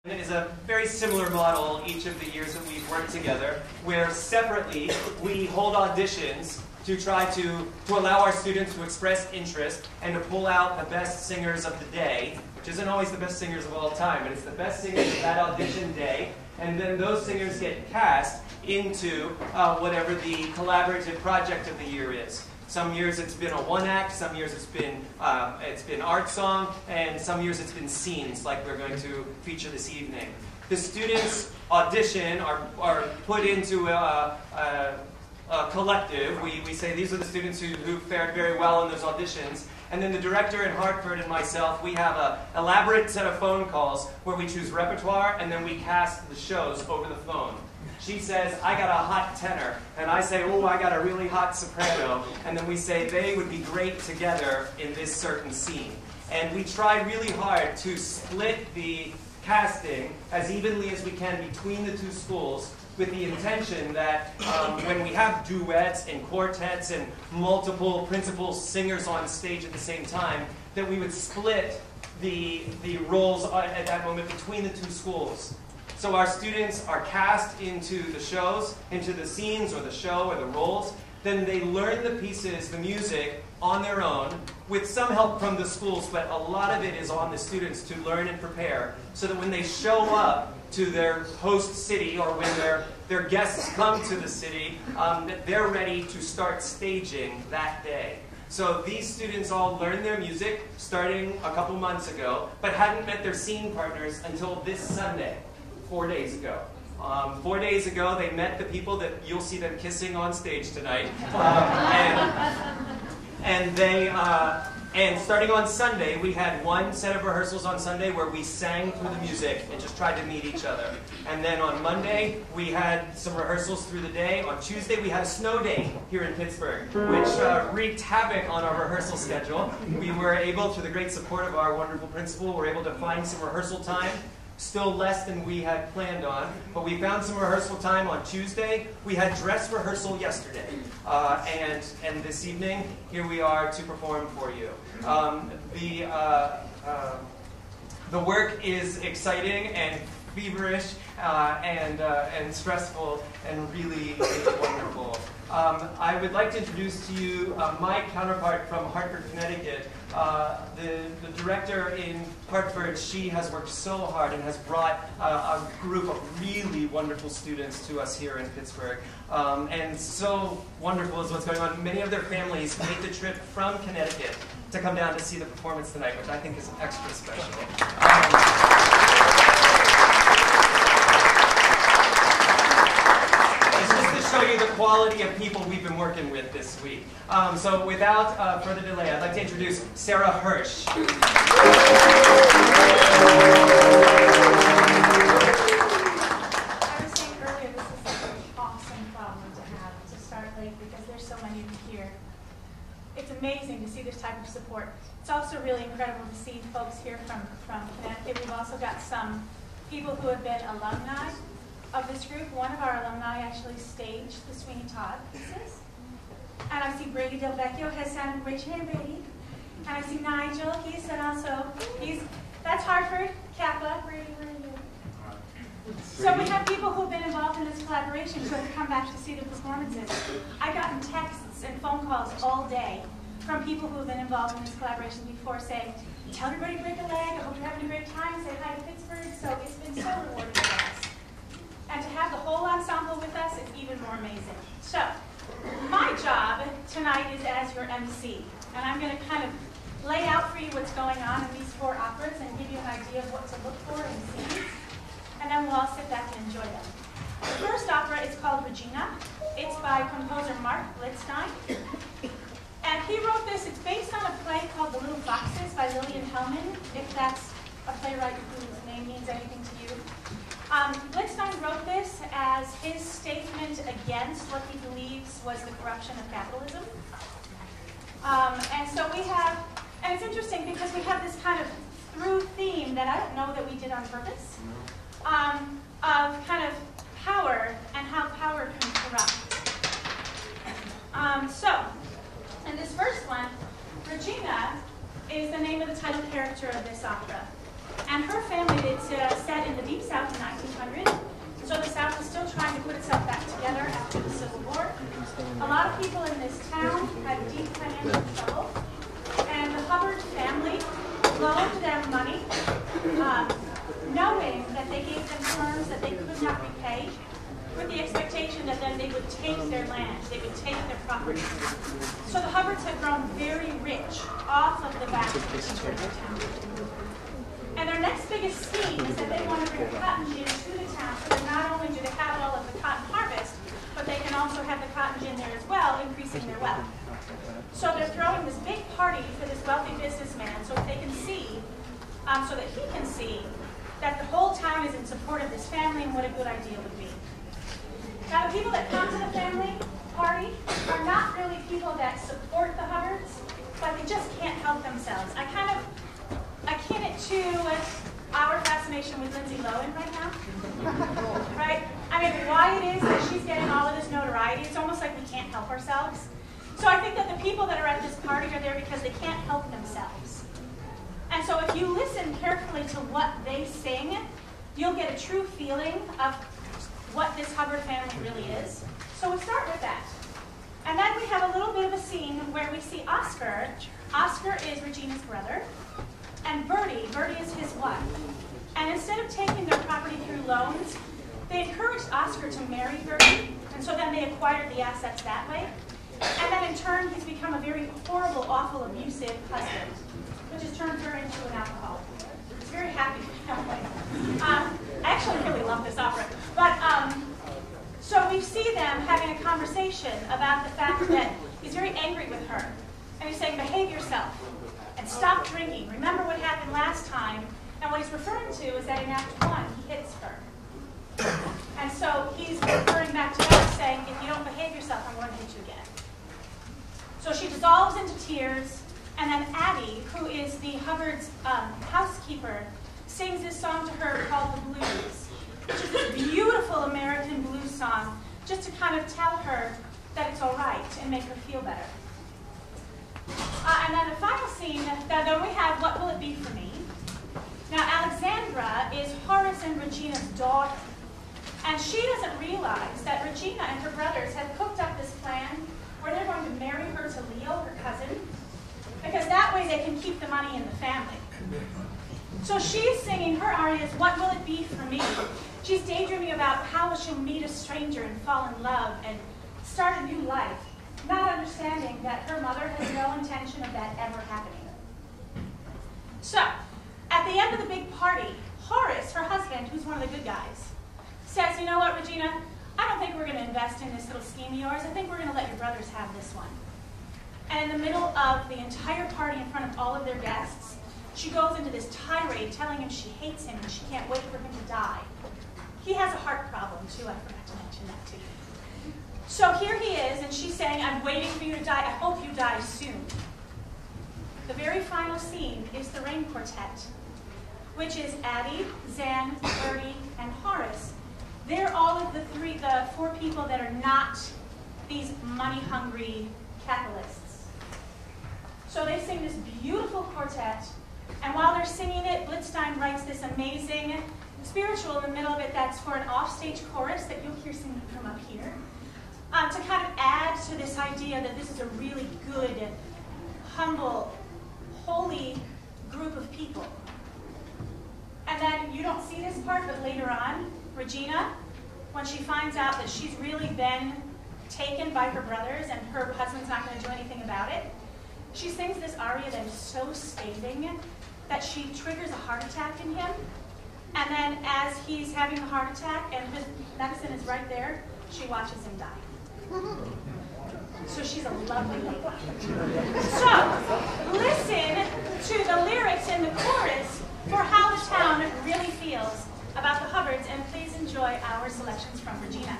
It is a very similar model each of the years that we've worked together, where separately we hold auditions to try to allow our students to express interest and to pull out the best singers of the day, which isn't always the best singers of all time, but it's the best singers of that audition day, and then those singers get cast into whatever the collaborative project of the year is. Some years it's been a one-act, some years it's been art song, and some years it's been scenes, like we're going to feature this evening. The students audition are put into a collective. We say these are the students who fared very well in those auditions. And then the director in Hartford and myself, we have an elaborate set of phone calls where we choose repertoire and then we cast the shows over the phone. She says, I got a hot tenor, and I say, oh, I got a really hot soprano, and then we say they would be great together in this certain scene. And we try really hard to split the casting as evenly as we can between the two schools, with the intention that when we have duets and quartets and multiple principal singers on stage at the same time, that we would split the roles at that moment between the two schools. So our students are cast into the shows, into the scenes or the show or the roles. Then they learn the pieces, the music, on their own, with some help from the schools, but a lot of it is on the students to learn and prepare, so that when they show up to their host city or when their guests come to the city, that they're ready to start staging that day. So these students all learned their music starting a couple months ago, but hadn't met their scene partners until this Sunday, 4 days ago. 4 days ago, they met the people that you'll see them kissing on stage tonight. And starting on Sunday, we had one set of rehearsals on Sunday where we sang through the music and just tried to meet each other. And then on Monday, we had some rehearsals through the day. On Tuesday, we had a snow day here in Pittsburgh, which wreaked havoc on our rehearsal schedule. We were able, through the great support of our wonderful principal, we were able to find some rehearsal time. Still less than we had planned on, but we found some rehearsal time on Tuesday. We had dress rehearsal yesterday, and this evening, here we are to perform for you. The work is exciting and feverish and stressful and really wonderful. I would like to introduce to you my counterpart from Hartford, Connecticut. The director in Hartford, she has worked so hard and has brought a group of really wonderful students to us here in Pittsburgh. And so wonderful is what's going on. Many of their families made the trip from Connecticut to come down to see the performance tonight, which I think is extra special. Show you the quality of people we've been working with this week. So without further delay, I'd like to introduce Sarah Hirsch. I was saying earlier, this is such an awesome problem to have, to start late, because there's so many of you here. It's amazing to see this type of support. It's also really incredible to see folks here from Connecticut. We've also got some people who have been alumni of this group. One of our alumni actually staged the Sweeney Todd pieces. And I see Brady Del Vecchio has sang, raise your hand, Brady. And I see Nigel, he's done also, that's Hartford, CAPA, Brady, where are you? So we have people who've been involved in this collaboration who have come back to see the performances. I've gotten texts and phone calls all day from people who have been involved in this collaboration before saying, tell everybody to break a leg, I hope you're having a great time, say hi to Pittsburgh. So it's been so rewarding for us. And to have the whole ensemble with us is even more amazing. So, my job tonight is as your MC. And I'm going to kind of lay out for you what's going on in these 4 operas and give you an idea of what to look for in scenes. And then we'll all sit back and enjoy them. The first opera is called Regina. It's by composer Mark Blitzstein. And he wrote this. It's based on a play called The Little Foxes by Lillian Hellman, if that's a playwright whose name means anything to you. Blitzstein wrote this as his statement against what he believes was the corruption of capitalism. And so we have, and it's interesting because we have this kind of through theme that I don't know that we did on purpose, of kind of power and how power can corrupt. So, in this first one, Regina is the name of the title character of this opera. And her family is set in the deep not repay, with the expectation that then they would take their land, they would take their property. So the Hubbards have grown very rich off of the back of the Pittsburgh town. And their next biggest scheme is that they want to bring cotton gin to the town, so that not only do they have all of the cotton harvest, but they can also have the cotton gin there as well, increasing their wealth. So they're throwing this big party for this wealthy businessman so that they can see, so that he can see that the whole town is in support of this family and what a good idea would be. Now, the people that come to the family party are not really people that support the Hubbards, but they just can't help themselves. I akin it to our fascination with Lindsay Lohan right now, right? I mean, why it is that she's getting all of this notoriety, it's almost like we can't help ourselves. So I think that the people that are at this party are there because they can't help themselves. And so if you listen carefully to what they sing, you'll get a true feeling of what this Hubbard family really is. So we'll start with that. And then we have a little bit of a scene where we see Oscar. Oscar is Regina's brother. And Bertie is his wife. And instead of taking their property through loans, they encouraged Oscar to marry Bertie. And so then they acquired the assets that way. And then in turn, he's become a very horrible, awful, abusive husband, which has turned her into an alcoholic. It's very happy family. I actually really love this opera. But so we see them having a conversation about the fact that he's very angry with her. And he's saying, behave yourself and stop drinking. Remember what happened last time. And what he's referring to is that in Act 1, he hits her. And so he's referring back to that, saying, if you don't behave yourself, I'm going to hit you again. So she dissolves into tears, and then Addie, who is the Hubbard's housekeeper, sings this song to her called The Blues, which is this beautiful American blues song, just to kind of tell her that it's all right and make her feel better. And then the final scene, then we have What Will It Be For Me? Now, Alexandra is Horace and Regina's daughter, and she doesn't realize that Regina and her brothers have cooked up this plan where they're going to marry her to Leo, her cousin, because that way they can keep the money in the family. So she's singing her arias, What Will It Be For Me? She's daydreaming about how she'll meet a stranger and fall in love and start a new life, not understanding that her mother has no intention of that ever happening. So, at the end of the big party, Horace, her husband, who's one of the good guys, says, you know what, Regina? I don't think we're going to invest in this little scheme of yours. I think we're going to let your brothers have this one. And in the middle of the entire party in front of all of their guests, she goes into this tirade telling him she hates him and she can't wait for him to die. He has a heart problem, too. I forgot to mention that to you. So here he is, and she's saying, I'm waiting for you to die. I hope you die soon. The very final scene is the Rain Quartet, which is Addie, Zan, Bertie, and Horace. They're all of the four people that are not these money-hungry capitalists. So they sing this beautiful quartet, and while they're singing it, Blitzstein writes this amazing spiritual in the middle of it that's for an offstage chorus that you'll hear singing from up here, to kind of add to this idea that this is a really good, humble, holy group of people. And then you don't see this part, but later on, Regina, when she finds out that she's really been taken by her brothers and her husband's not going to do anything about it, she sings this aria that is so scathing that she triggers a heart attack in him. And then as he's having a heart attack and his medicine is right there, she watches him die. So she's a lovely lady. So listen to the lyrics in the chorus for how the town really feels about the Hubbards, and please enjoy our selections from Regina.